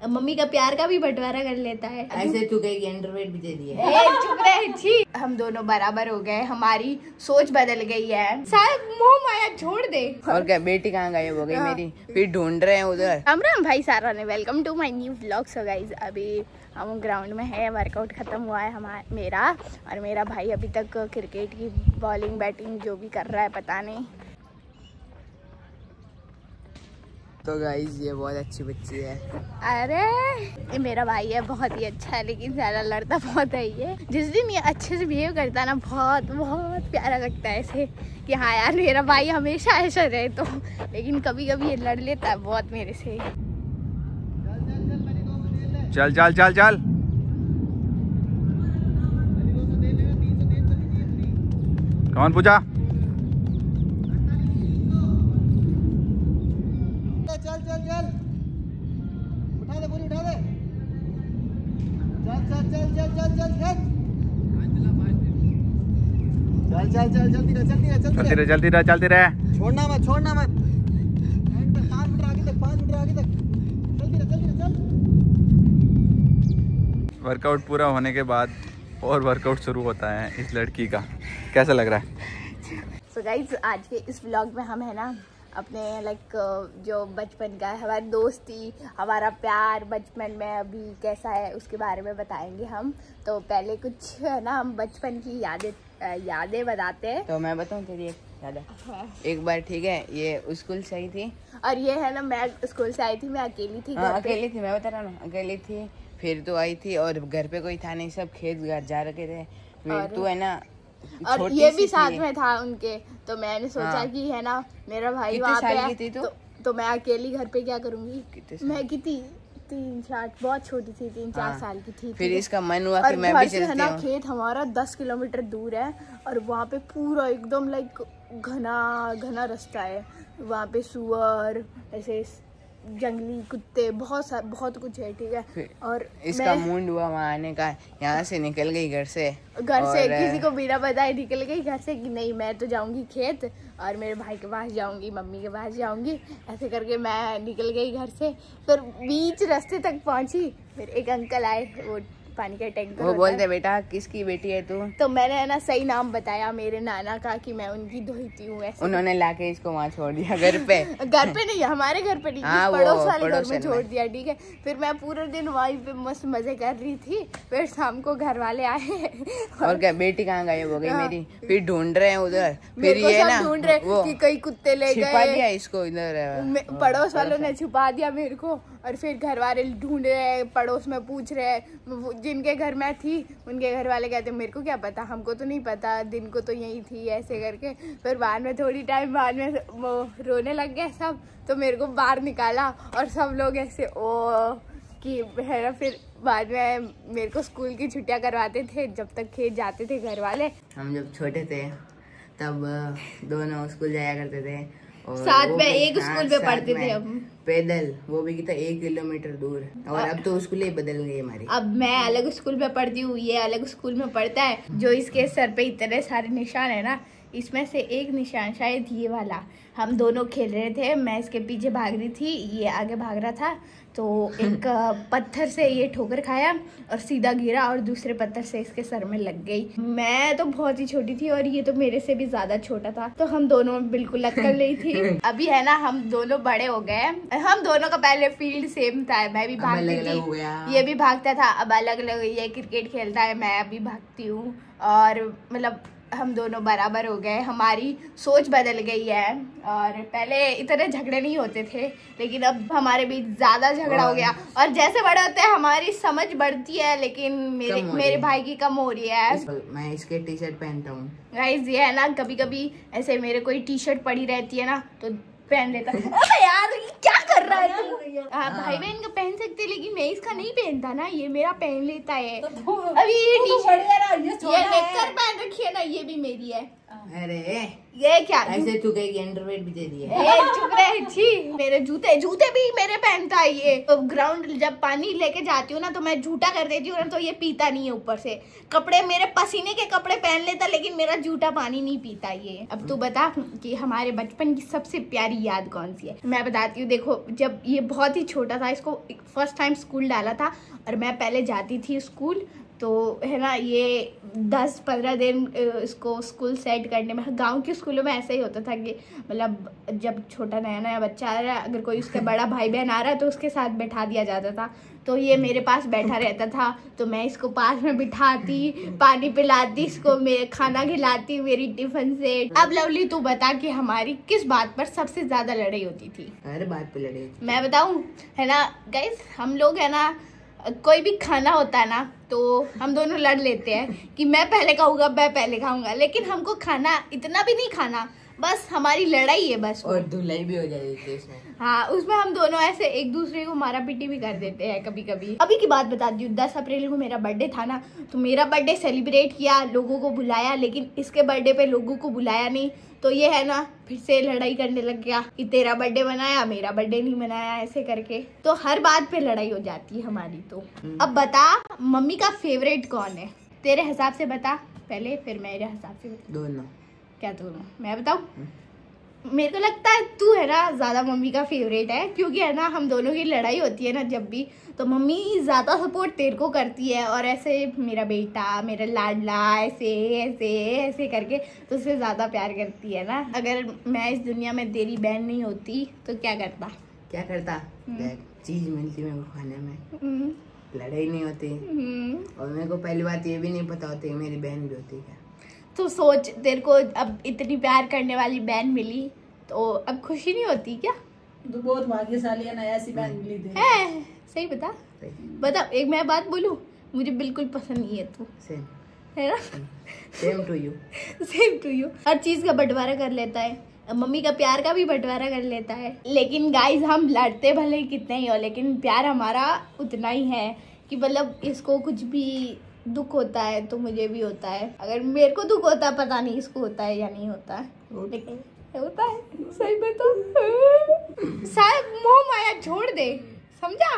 Mummy का प्यार का भी बंटवारा कर लेता है। ऐसे तू कहीं अंडरवेयर भी दे दिया। चुप रहे छी। हम दोनों बराबर हो गए, हमारी सोच बदल गई है। शायद मोह माया छोड़ दे। और क्या बेटी कहाँ गायब हो गई मेरी, फिर ढूंढ रहे हैं उधर। राम राम भाई सारा ने, welcome to my new vlog. So guys अभी हम ग्राउंड में है, वर्कआउट खत्म हुआ है मेरा, और मेरा भाई अभी तक क्रिकेट की बॉलिंग बैटिंग जो भी कर रहा है पता नहीं। तो गाइस ये बहुत अच्छी बच्ची है। अरे ये मेरा भाई है, बहुत ही अच्छा है, लेकिन ज़्यादा लड़ता बहुत है ये। जिस दिन ये अच्छे से बिहेव करता है ना, बहुत बहुत प्यारा लगता है ऐसे कि हाँ यार मेरा भाई हमेशा ऐसा रहे। तो लेकिन कभी कभी ये लड़ लेता है बहुत मेरे से। चल चल चल चल। कौन पूछा? चल चल चल, उठा दे पूरी, उठा दे। चल चल चल चल चल चल चल चल चल जल्दी रह, जल्दी रह, चलती रहे चलती रहे चलती रहे। छोड़ना मत, छोड़ना मत। 5 मीटर आगे तक, 5 मीटर आगे तक, जल्दी रह, जल्दी रह, चल। वर्कआउट पूरा होने के बाद और वर्कआउट शुरू होता है इस लड़की का। कैसा लग रहा है? सो गाइस आज के इस व्लॉग में हम है ना अपने लाइक जो बचपन का है, हमारी दोस्ती, हमारा प्यार बचपन में अभी कैसा है उसके बारे में बताएंगे हम। तो पहले कुछ है ना हम बचपन की यादें बताते हैं। तो मैं बताऊँ तेरी एक याद है। एक बार ठीक है, ये स्कूल से आई थी, और ये है ना मैं स्कूल से आई थी, मैं अकेली थी। अकेली थी, मैं बता रहा हूँ अकेली थी। फिर तो आई थी और घर पे कोई था नहीं, सब खेत घर जा रखे थे। फिर तू है ना, और ये भी साथ में था उनके। तो मैंने सोचा कि है ना मेरा भाई वहाँ पे है, तो मैं अकेली घर पे क्या करूँगी। मैं कितनी 3-4 बहुत छोटी थी, 3-4 साल की थी। फिर इसका मन हुआ कि मैं भी चलती हूँ। है ना खेत हमारा 10 किलोमीटर दूर है, और वहाँ पे पूरा एकदम लाइक घना घना रास्ता है। वहाँ पे सुअर, ऐसे जंगली कुत्ते, बहुत कुछ है, ठीक है। और इसका मूड हुआ वहाँ आने का, यहाँ से निकल गई घर से किसी को बिना बताए निकल गई घर से कि नहीं मैं तो जाऊंगी खेत, और मेरे भाई के पास जाऊंगी, मम्मी के पास जाऊंगी। ऐसे करके मैं निकल गई घर से। फिर बीच रास्ते तक पहुंची, फिर एक अंकल आए, वो पानी का टैंकर, वो बोलते बेटा किसकी बेटी है तू? तो मैंने है ना सही नाम बताया मेरे नाना का कि मैं उनकी दोहिती हूँ। उन्होंने लाके इसको वहाँ छोड़ दिया घर पे। घर पे नहीं, हमारे घर पे नहीं, पड़ोस वाले घर में छोड़ दिया, ठीक है। फिर मैं पूरे दिन वहीं पे मस्त मजे कर रही थी। फिर शाम को घर वाले आए और क्या बेटी कहाँ गायब हो गई मेरी, फिर ढूंढ रहे हैं उधर। फिर ये ना ढूंढ रहे कि कई कुत्ते ले छिपा दिया इसको इधर, पड़ोस वालों ने छुपा दिया मेरे को। और फिर घर वाले ढूंढ रहे, पड़ोस में पूछ रहे, जिनके घर में थी उनके घर वाले कहते मेरे को क्या पता, हमको तो नहीं पता, दिन को तो यही थी, ऐसे करके। फिर बाद में थोड़ी टाइम बाद में वो रोने लग गए सब, तो मेरे को बाहर निकाला, और सब लोग ऐसे ओ कि है ना। फिर बाद में मेरे को स्कूल की छुट्टियां करवाते थे जब तक खेत जाते थे घर वाले। हम जब छोटे थे तब दोनों स्कूल जाया करते थे, और साथ में एक स्कूल में पढ़ते थे हम, पैदल, वो भी कितना 1 किलोमीटर दूर। और अब तो स्कूल ही बदल गई हमारी। अब मैं अलग स्कूल में पढ़ती हूँ, ये अलग स्कूल में पढ़ता है। जो इसके सर पे इतने सारे निशान है ना, इसमें से एक निशान शायद ये वाला, हम दोनों खेल रहे थे, मैं इसके पीछे भाग रही थी, ये आगे भाग रहा था। तो एक पत्थर से ये ठोकर खाया और सीधा गिरा, और दूसरे पत्थर से इसके सर में लग गई। मैं तो बहुत ही छोटी थी और ये तो मेरे से भी ज्यादा छोटा था, तो हम दोनों बिल्कुल लटक रही थी। अभी है ना हम दोनों बड़े हो गए, हम दोनों का पहले फील्ड सेम था, मैं भी भागती थी, ये भी भागता था। अब अलग अलग, ये क्रिकेट खेलता है, मैं अभी भागती हूँ, और मतलब हम दोनों बराबर हो गए, हमारी सोच बदल गई है। और पहले इतने झगड़े नहीं होते थे, लेकिन अब हमारे बीच ज्यादा झगड़ा हो गया। और जैसे बड़े होते हैं हमारी समझ बढ़ती है, लेकिन मेरे भाई की कम हो रही है। मैं इसके टी शर्ट पहनता हूँ गाइस, ये है ना कभी कभी ऐसे मेरे कोई टी शर्ट पड़ी रहती है ना तो पहन लेता। अबे यार क्या कर रहा है तू? हाँ भाई बहन का पहन सकते, लेकिन मैं इसका नहीं पहनता ना, ये मेरा पहन लेता है। अभी ये टी शर्ट ये नेकर पहन रखी है ना, ये भी मेरी है। अरे ये क्या ऐसे तू कहेगी अंडरवेयर भी दे दिए। चुप रहे। छी, मेरे जूते भी मेरे पहनता है ये। तो ग्राउंड जब पानी लेके जाती हूँ ना तो मैं झूठा कर देती हूँ ना, तो ये पीता नहीं है। ऊपर से कपड़े मेरे पसीने के कपड़े पहन लेता, लेकिन मेरा जूठा पानी नहीं पीता ये। अब तू बता कि हमारे बचपन की सबसे प्यारी याद कौन सी है। मैं बताती हूँ। देखो, जब ये बहुत ही छोटा था, इसको फर्स्ट टाइम स्कूल डाला था और मैं पहले जाती थी स्कूल, तो है ना, ये 10-15 दिन इसको स्कूल सेट करने में। गांव के स्कूलों में ऐसा ही होता था कि मतलब जब छोटा नया नया बच्चा आ रहा है, अगर कोई उसका बड़ा भाई बहन आ रहा है तो उसके साथ बैठा दिया जाता था। तो ये मेरे पास बैठा रहता था, तो मैं इसको पास में बिठाती, पानी पिलाती, इसको मैं खाना खिलाती मेरी टिफिन से। अब लवली तू बता कि हमारी किस बात पर सबसे ज्यादा लड़ाई होती थी। हर बात पे लड़े। मैं बताऊं, है ना गाइस, हम लोग है ना, कोई भी खाना होता है ना तो हम दोनों लड़ लेते हैं कि मैं पहले खाऊंगा, मैं पहले खाऊंगा। लेकिन हमको खाना इतना भी नहीं खाना, बस हमारी लड़ाई है बस। और धुलाई भी हो जाती थी इसमें। हाँ, उसमें हम दोनों ऐसे एक दूसरे को मारा पीटी भी कर देते हैं कभी कभी। अभी की बात बताती हूँ, 10 अप्रैल को मेरा बर्थडे था ना, तो मेरा बर्थडे सेलिब्रेट किया, लोगों को बुलाया, लेकिन इसके बर्थडे पे लोगों को बुलाया नहीं। तो ये है ना, फिर से लड़ाई करने लग गया कि तेरा बर्थडे मनाया, मेरा बर्थडे नहीं मनाया, ऐसे करके। तो हर बात पे लड़ाई हो जाती है हमारी। तो अब बता, मम्मी का फेवरेट कौन है तेरे हिसाब से? बता पहले, फिर मेरे हिसाब से बता। दोनों। क्या दोनों? मैं बताऊं? मेरे को लगता है तू है ना ज्यादा मम्मी का फेवरेट है, क्योंकि है ना हम दोनों की लड़ाई होती है ना जब भी, तो मम्मी ज्यादा सपोर्ट तेरे को करती है, और ऐसे मेरा बेटा, मेरा लाडला, ऐसे ऐसे ऐसे करके तो उससे ज्यादा प्यार करती है ना। अगर मैं इस दुनिया में तेरी बहन नहीं होती तो क्या करता? देख, चीज मिलती मेरे को खाने में, लड़ाई नहीं होती, और मेरे को पहली बात ये भी नहीं पता होती मेरी बहन भी होती है। तो सोच, तेरे को अब इतनी प्यार करने वाली बहन मिली, तो अब खुशी नहीं होती क्या? तो बहुत भाग्यशाली है ना, ऐसी बहन मिली थी। है, सही बता। बता, एक मैं बात बोलूं, मुझे बिल्कुल पसंद नहीं है तू, सेम है ना? Same to you. Same to you. हर चीज का बंटवारा कर लेता है, मम्मी का प्यार का भी बंटवारा कर लेता है। लेकिन गाइस, हम लड़ते भले कितने ही हो, लेकिन प्यार हमारा उतना ही है कि मतलब इसको कुछ भी दुख होता है तो मुझे भी होता है। अगर मेरे को दुख होता है, पता नहीं इसको होता है या नहीं होता है, लेकिन होता है। सही में तो शायद मोह माया छोड़ दे, समझा?